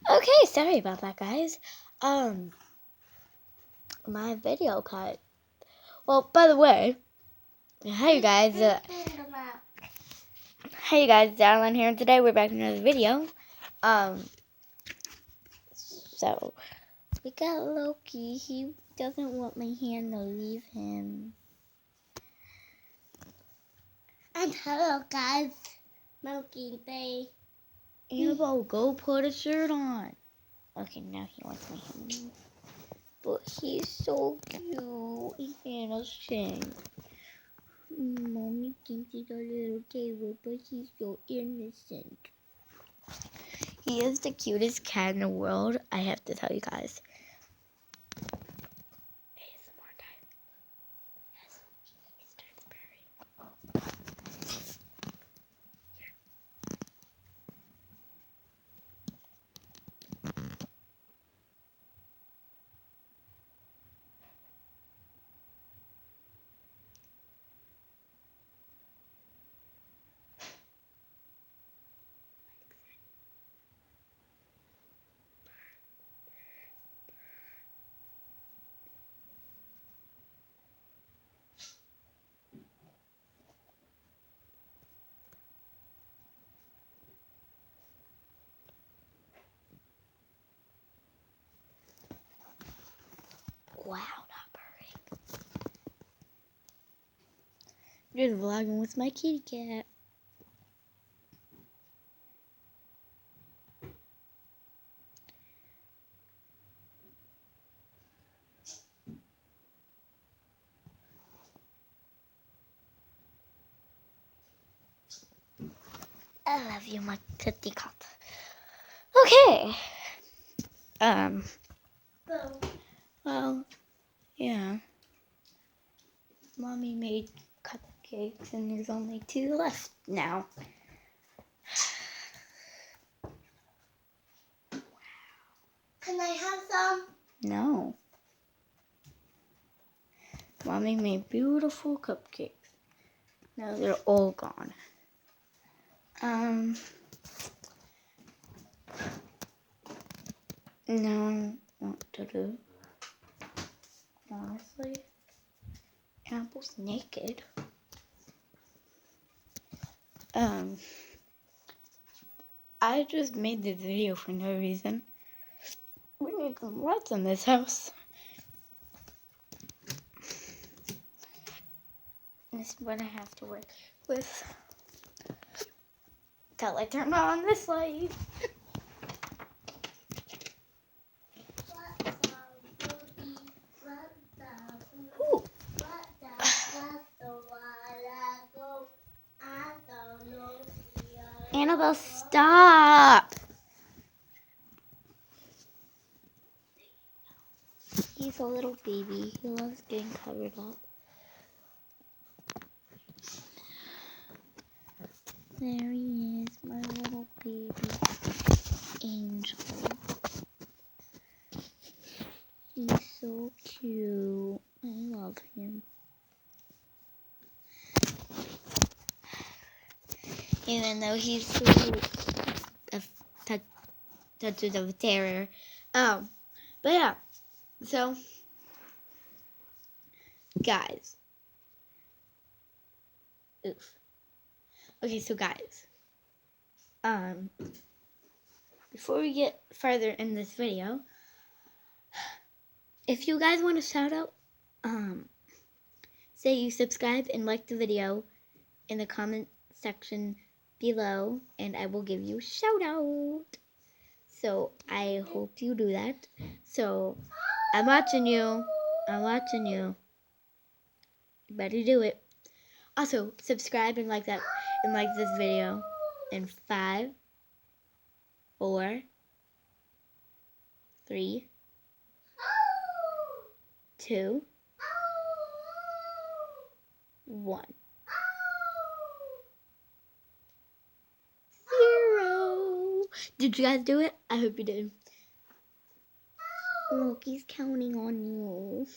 Okay, sorry about that, guys. My video cut. Well, by the way, hi you guys. Hey you guys, Alan here, and today we're back in another video. So we got Loki. He doesn't want my hand to leave him. And hello, guys. Monkey Bay. Annabelle, go put a shirt on. Okay, now he wants my hand. But he's so cute. He's innocent. Mommy thinks he's a little table, but he's so innocent. He is the cutest cat in the world, I have to tell you guys. ASMR time. Yes, he starts purring. Here. Wow, not purring. Just vlogging with my kitty cat. I love you, my kitty cat. Okay. Well, yeah. Mommy made cupcakes and there's only 2 left now. Can I have some? No. Mommy made beautiful cupcakes. Now they're all gone. No, what to do? Honestly, Apple's naked. I just made this video for no reason. We need some lights in this house. This is what I have to work with till I turn on this light. Ooh. Annabelle, stop! He's a little baby. He loves getting covered up. There he is, my little baby angel. He's so cute. I love him. Even though he's so touches of terror. But yeah. So, guys. Oof. Okay, so guys. Before we get further in this video, if you guys want a shout out, say you subscribe and like the video in the comment section below, and I will give you a shout out. So I hope you do that. So I'm watching you. I'm watching you. You better do it. Also, subscribe and like that and like this video in 5, 4, 3, 2, 1. 0. Did you guys do it? I hope you did. Loki's counting on you.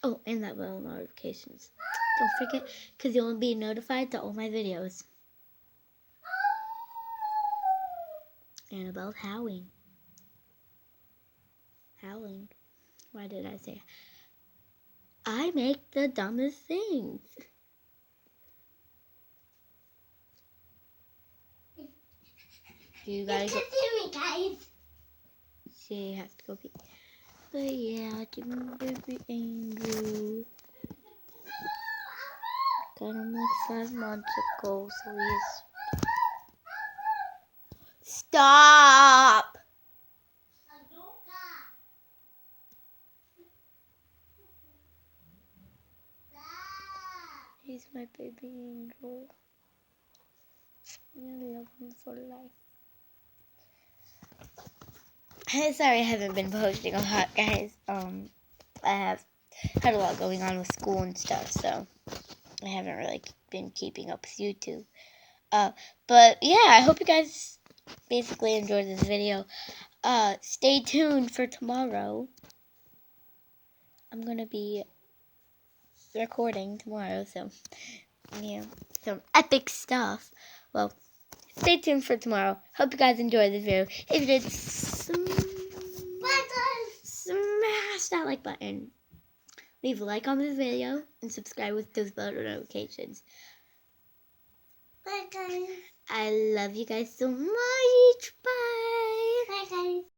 Oh, and that bell notifications. Don't forget, because you'll be notified to all my videos. Annabelle howling. Howling. Why did I say? I make the dumbest things. You gotta go. See me, guys. She has to go pee. But yeah, give me baby angel. Got him like 5 months ago, so he's. Stop! He's my baby angel. I love him for life. Sorry I haven't been posting a lot, guys. I have had a lot going on with school and stuff, so I haven't really been keeping up with YouTube. But yeah, I hope you guys basically enjoyed this video. Stay tuned for tomorrow. I'm gonna be recording tomorrow, so yeah, some epic stuff. Well, stay tuned for tomorrow. Hope you guys enjoyed this video. If you did, smash that like button. Leave a like on this video and subscribe with those bell notifications. Bye, guys. I love you guys so much. Bye. Bye, guys.